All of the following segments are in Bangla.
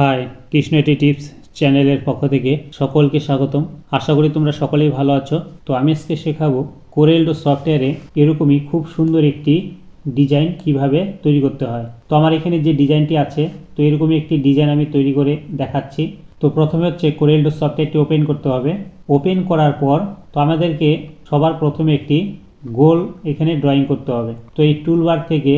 হাই, কৃষ্ণেটি টিপস চ্যানেলের পক্ষ থেকে সকলকে স্বাগতম। আশা করি তোমরা সকলেই ভালো আছো। তো আমি আজকে শেখাবো কোরেলড্র সফটওয়্যারে এরকমই খুব সুন্দর একটি ডিজাইন কিভাবে তৈরি করতে হয়। তো আমার এখানে যে ডিজাইনটি আছে, তো এরকমই একটি ডিজাইন আমি তৈরি করে দেখাচ্ছি। তো প্রথমে হচ্ছে কোরেলড্র সফটওয়্যারটি ওপেন করতে হবে। ওপেন করার পর তো আমাদেরকে সবার প্রথমে একটি গোল এখানে ড্রয়িং করতে হবে। তো এই টুলবার থেকে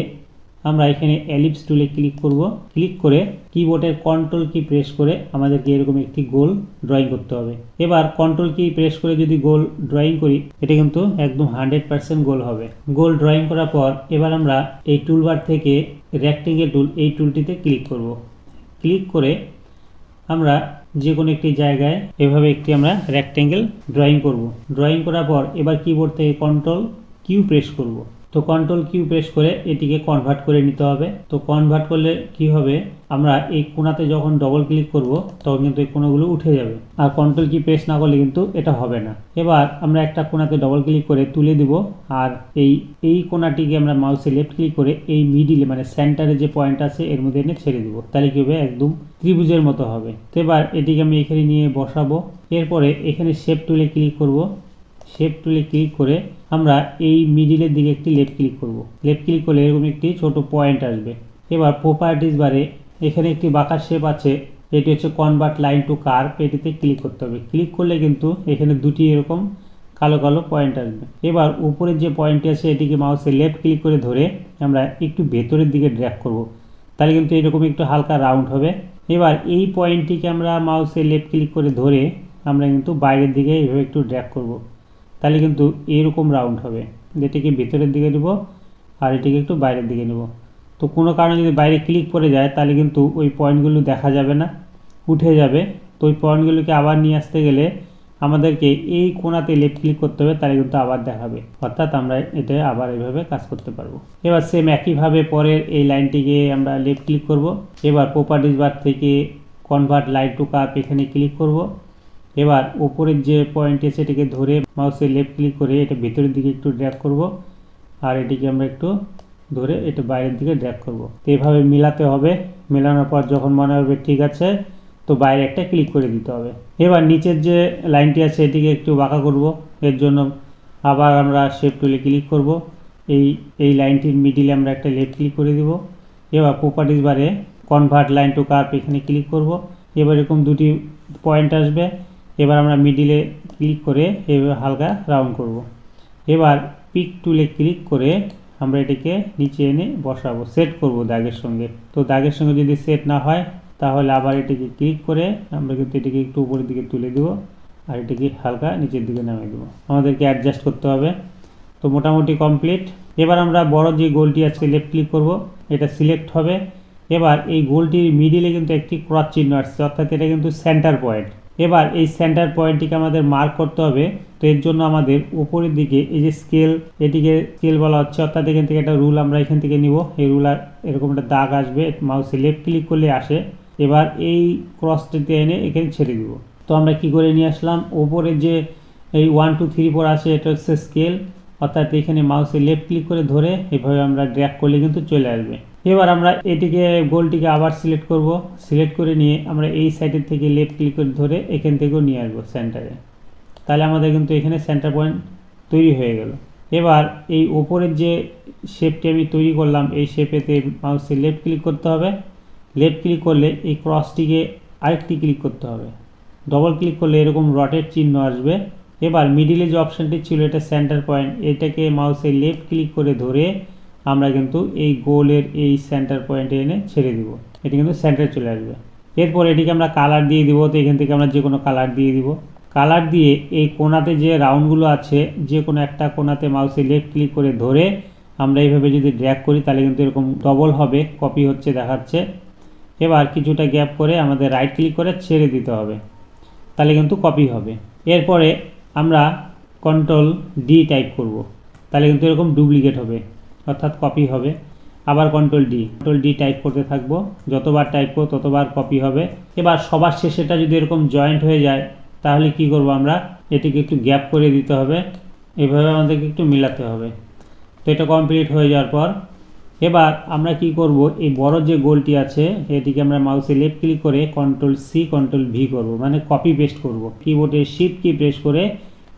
আমরা এখানে এলিপস টুলে ক্লিক করব। ক্লিক করে কিবোর্ডের কন্ট্রোল কি প্রেস করে আমাদেরকে এরকম একটি গোল ড্রয়িং করতে হবে। এবার কন্ট্রোল কি প্রেস করে যদি গোল ড্রয়িং করি, এটা কিন্তু একদম 100% গোল হবে। গোল ড্রয়িং করার পর এবার আমরা এই টুলবার থেকে রেক্টেঙ্গেল টুল, এই টুলটিতে ক্লিক করব। ক্লিক করে আমরা যে কোনো একটি জায়গায় এভাবে একটি আমরা রেক্টেঙ্গেল ড্রয়িং করব। ড্রয়িং করার পর এবার কিবোর্ড থেকে কন্ট্রোল কিউ প্রেস করব। তো কন্ট্রোল কিউ প্রেস করে এটিকে কনভার্ট করে নিতে হবে। তো কনভার্ট করলে কি হবে, আমরা এই কোণাতে যখন ডবল ক্লিক করব তখন কিন্তু এই কোণাগুলো উঠে যাবে, আর কন্ট্রোল কি প্রেস না করলে কিন্তু এটা হবে না। এবার আমরা একটা কোণাতে ডবল ক্লিক করে তুলে দিব, আর এই কোণাটিকে আমরা মাউসে লেফট ক্লিক করে এই মিডিলে মানে সেন্টারে যে পয়েন্ট আছে এর মধ্যে এনে ছেড়ে দিব। তাহলে কি হবে, একদম ত্রিভুজের মতো হবে। তো এবার এটিকে আমি এখানে নিয়ে বসাবো। এরপরে এখানে শেপ টুলে ক্লিক করব। শেপ টুলে ক্লিক করে আমরা এই মিডিলের দিকে একটি লেফট ক্লিক করব। লেফট ক্লিক করলে এরকম একটি ছোট পয়েন্ট আসবে। এবার প্রপার্টিজ বারে এখানে একটি বাঁকা শেপ আছে, এটি হচ্ছে কনভার্ট লাইন টু কার্ভ, এটিতে ক্লিক করতে হবে। ক্লিক করলে কিন্তু এখানে দুটি এরকম কালো কালো পয়েন্ট আসবে। এবার উপরের যে পয়েন্টটি আছে এটিকে মাউসে লেফট ক্লিক করে ধরে আমরা একটু ভেতরের দিকে ড্র্যাগ করব। তাহলে কিন্তু এরকম একটু হালকা রাউন্ড হবে। এবার এই পয়েন্টটিকে আমরা মাউসে লেফট ক্লিক করে ধরে আমরা কিন্তু বাইরের দিকে এইভাবে একটু ড্র্যাগ করব। তাহলে কিন্তু এরকম রাউন্ড হবে। এটিকে ভিতরের দিকে নেব আর এটিকে একটু বাইরের দিকে নেব। তো কোনো কারণে যদি বাইরে ক্লিক করে যায় তাহলে কিন্তু ওই পয়েন্টগুলো দেখা যাবে না, উঠে যাবে। তো ওই পয়েন্টগুলোকে আবার নিয়ে আসতে গেলে আমাদেরকে এই কোণাতে লেফট ক্লিক করতে হবে, তাহলে কিন্তু আবার দেখাবে। অর্থাৎ আমরা এটা আবার এইভাবে কাজ করতে পারবো। এবার সেম একইভাবে পরের এই লাইনটিকে আমরা লেফট ক্লিক করব। এবার প্রপার্টিজ বার থেকে কনভার্ট লাইন টু কার্ভ এখানে ক্লিক করব। এবার উপরের যে পয়েন্ট আছে এটাকে ধরে মাউসে লেফট ক্লিক করে এটা ভিতরের দিকে একটু ড্র্যাগ করব, আর এটিকে আমরা একটু ধরে এটা বাইরের দিকে ড্র্যাগ করব। তো এভাবে মিলাতে হবে। মেলানোর পর যখন মনে হবে ঠিক আছে, তো বাইরে একটা ক্লিক করে দিতে হবে। এবার নিচের যে লাইনটি আছে এটিকে একটু বাঁকা করব। এর জন্য আবার আমরা শেপ টুলে ক্লিক করব। এই লাইনটির মিডিলে আমরা একটা লেফট ক্লিক করে দিব। এবার প্রপার্টিজ বারে কনভার্ট লাইন টু কার্ভ এখানে ক্লিক করব। এবার এরকম দুটি পয়েন্ট আসবে। এবার আমরা মিডিলে ক্লিক করে এভাবে হালকা রাউন্ড করব। এবার পিক টুলে ক্লিক করে আমরা এটিকে নিচে এনে বসাবো, সেট করব দাগের সঙ্গে। তো দাগের সঙ্গে যদি সেট না হয় তাহলে আবার এটিকে ক্লিক করে আমরা কিন্তু এটিকে একটু উপরের দিকে তুলে দেব, আর এটিকে হালকা নিচের দিকে নামিয়ে দেবো। আমাদেরকে অ্যাডজাস্ট করতে হবে। তো মোটামুটি কমপ্লিট। এবার আমরা বড় যে গোলটি আছে লেফট ক্লিক করব, এটা সিলেক্ট হবে। এবার এই গোলটির মিডিলে কিন্তু একটি ক্রস চিহ্ন আসছে, অর্থাৎ এটা কিন্তু সেন্টার পয়েন্ট। এবার এই সেন্টার পয়েন্টটিকে আমাদের মার্ক করতে হবে। তো এর জন্য আমাদের উপরের দিকে এই যে স্কেল, এটিকে স্কেল বলা হচ্ছে, অর্থাৎ এখান থেকে একটা রুল আমরা এখান থেকে নিব। এই রুলার এরকম একটা দাগ আসবে, মাউসে লেফট ক্লিক করলে আসে। এবার এই ক্রসটিতে এনে এখানে ছেড়ে দিব। তো আমরা কি করে নিয়ে আসলাম, উপরে যে এই 1 2 3 4 আছে এটা হচ্ছে স্কেল, অর্থাৎ এখানে মাউসে লেফট ক্লিক করে ধরে এভাবে আমরা ড্র্যাগ করলে কিন্তু চলে আসবে। এবার আমরা এটিকে গোলটিকে আবার সিলেক্ট করব। সিলেক্ট করে নিয়ে আমরা এই সাইডের থেকে লেফট ক্লিক করে ধরে এখান থেকেও নিয়ে আসবো সেন্টারে। তাহলে আমাদের কিন্তু এখানে সেন্টার পয়েন্ট তৈরি হয়ে গেল। এবার এই ওপরের যে শেপটি আমি তৈরি করলাম এই শেপেতে মাউসে লেফট ক্লিক করতে হবে। লেফট ক্লিক করলে এই ক্রসটিকে আরেকটি ক্লিক করতে হবে। ডবল ক্লিক করলে এরকম রটেট চিহ্ন আসবে। এবার মিডিলে যে অপশানটি ছিল এটা সেন্টার পয়েন্ট, এটাকে মাউসে লেফট ক্লিক করে ধরে আমরা কিন্তু এই গোলের এই সেন্টার পয়েন্টে এনে ছেড়ে দিব। এটি কিন্তু সেন্টারে চলে আসবে। এরপর এটিকে আমরা কালার দিয়ে দিব। তো এখান থেকে আমরা যে কোনো কালার দিয়ে দিব। কালার দিয়ে এই কোণাতে যে রাউন্ডগুলো আছে যে কোনো একটা কোণাতে মাউসে লেফট ক্লিক করে ধরে আমরা এইভাবে যদি ড্র্যাগ করি তাহলে কিন্তু এরকম ডবল হবে, কপি হচ্ছে দেখাচ্ছে। এবার কিছুটা গ্যাপ করে আমাদের রাইট ক্লিক করে ছেড়ে দিতে হবে, তাহলে কিন্তু কপি হবে। এরপরে আমরা কন্ট্রোল ডি টাইপ করব, তাহলে কিন্তু এরকম ডুপ্লিকেট হবে, অর্থাৎ কপি হবে। আবার কন্ট্রোল ডি টাইপ করতে থাকবো, যতবার টাইপ করব ততবার কপি হবে। এবার সবার শেষেটা যদি এরকম জয়েন্ট হয়ে যায় তাহলে কি করব, আমরা এটিকে একটু গ্যাপ করে দিতে হবে, এভাবে আমাদেরকে একটু মিলাতে হবে। তো এটা কমপ্লিট হয়ে যাওয়ার পর এবার আমরা কি করব, এই বড় যে গোলটি আছে এটিকে আমরা মাউসে লেফট ক্লিক করে কন্ট্রোল সি কন্ট্রোল ভি করব, মানে কপি পেস্ট করব। কিবোর্ডে শিফট কি প্রেস করে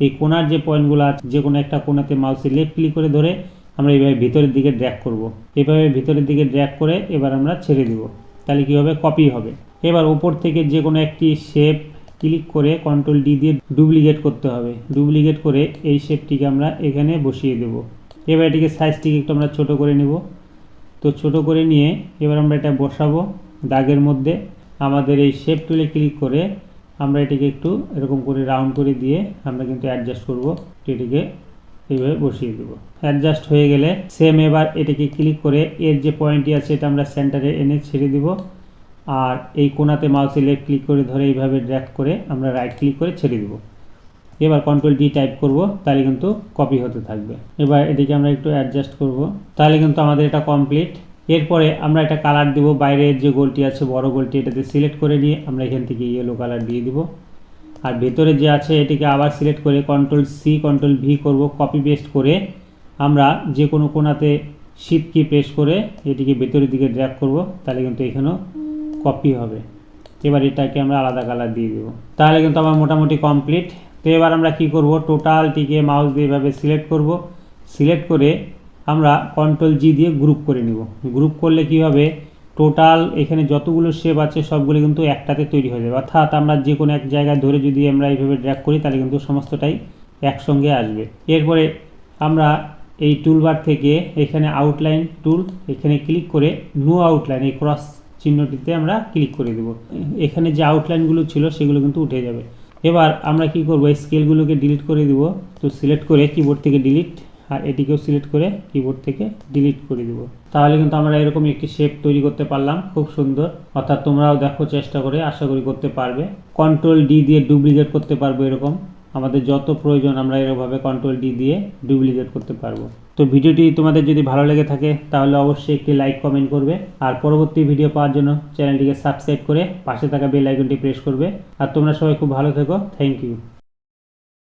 এই কোণার যে পয়েন্টগুলো আছে যে কোনো একটা কোণাতে মাউসে লেফট ক্লিক করে ধরে আমরা এইভাবে ভিতরের দিকে ড্র্যাগ করব। এভাবে ভিতরের দিকে ড্র্যাগ করে এবার আমরা ছেড়ে দিব, তাহলে কী হবে, কপি হবে। এবার উপর থেকে যে কোনো একটি শেপ ক্লিক করে কন্ট্রোল ডি দিয়ে ডুপ্লিকেট করতে হবে। ডুপ্লিকেট করে এই শেপটিকে আমরা এখানে বসিয়ে দেব। এবার এটিকে সাইজটিকে একটু আমরা ছোটো করে নেব। তো ছোটো করে নিয়ে এবার আমরা এটা বসাবো দাগের মধ্যে। আমাদের এই শেপ টুলে ক্লিক করে আমরা এটিকে একটু এরকম করে রাউন্ড করে দিয়ে আমরা কিন্তু অ্যাডজাস্ট করব। এটিকে এইভাবে বসিয়ে দেব। অ্যাডজাস্ট হয়ে গেলে সেম এবার এটিকে ক্লিক করে এর যে পয়েন্টটি আছে এটা আমরা সেন্টারে এনে ছেড়ে দিব। আর এই কোণাতে মাউসে লেফট ক্লিক করে ধরে এইভাবে ড্র্যাগ করে আমরা রাইট ক্লিক করে ছেড়ে দেব। এবার কন্ট্রোল ডি টাইপ করব, তাহলে কিন্তু কপি হতে থাকবে। এবার এটিকে আমরা একটু অ্যাডজাস্ট করব, তাহলে কিন্তু আমাদের এটা কমপ্লিট। এরপরে আমরা একটা কালার দেব। বাইরের যে গোলটি আছে বড় গোলটি এটাতে সিলেক্ট করে নিয়ে আমরা এখান থেকে ইয়েলো কালার দিয়ে দিব। আর ভেতরে যে আছে এটিকে আবার সিলেক্ট করে কন্ট্রোল সি কন্ট্রোল ভি করব, কপি পেস্ট করে আমরা যে কোনো কোণাতে শিফট কি প্রেস করে এটিকে ভেতরের দিকে ড্র্যাগ করব, তাহলে কিন্তু এখানেও কপি হবে। এবার এটাকে আমরা আলাদা কালার দিয়ে দেবো, তাহলে কিন্তু আমার মোটামুটি কমপ্লিট। তো এবার আমরা কি করব, টোটালটিকে মাউস দিয়ে এভাবে সিলেক্ট করব। সিলেক্ট করে আমরা কন্ট্রোল জি দিয়ে গ্রুপ করে নিব। গ্রুপ করলে কি হবে, টোটাল এখানে যতগুলো শেপ আছে সবগুলো কিন্তু একটাতে তৈরি হয়ে যাবে। অর্থাৎ আমরা যে কোনো এক জায়গায় ধরে যদি আমরা এইভাবে ড্র্যাগ করি তাহলে কিন্তু সমস্তটাই একসঙ্গে আসবে। এরপরে আমরা এই টুলবার থেকে এখানে আউটলাইন টুল এখানে ক্লিক করে নো আউটলাইন এই ক্রস চিহ্নটিতে আমরা ক্লিক করে দেব। এখানে যে আউটলাইনগুলো ছিল সেগুলো কিন্তু উঠে যাবে। এবার আমরা কি করব, এই স্কেলগুলোকে ডিলিট করে দেব। তো সিলেক্ট করে কিবোর্ড থেকে ডিলিট, আর এটিকেও সিলেক্ট করে কিবোর্ড থেকে ডিলিট করে দেব। তাহলে কিন্তু আমরা এরকম একটি শেপ তৈরি করতে পারলাম, খুব সুন্দর। অর্থাৎ তোমরাও দেখো চেষ্টা করে, আশা করি করতে পারবে। কন্ট্রোল ডি দিয়ে ডুপ্লিকেট করতে পারবো, এরকম আমাদের যত প্রয়োজন আমরা এরকমভাবে কন্ট্রোল ডি দিয়ে ডুপ্লিকেট করতে পারবো। তো ভিডিওটি তোমাদের যদি ভালো লেগে থাকে তাহলে অবশ্যই একটি লাইক কমেন্ট করবে। আর পরবর্তী ভিডিও পাওয়ার জন্য চ্যানেলটিকে সাবস্ক্রাইব করে পাশে থাকা বেল আইকনটি প্রেস করবে। আর তোমরা সবাই খুব ভালো থেকো। Thank you.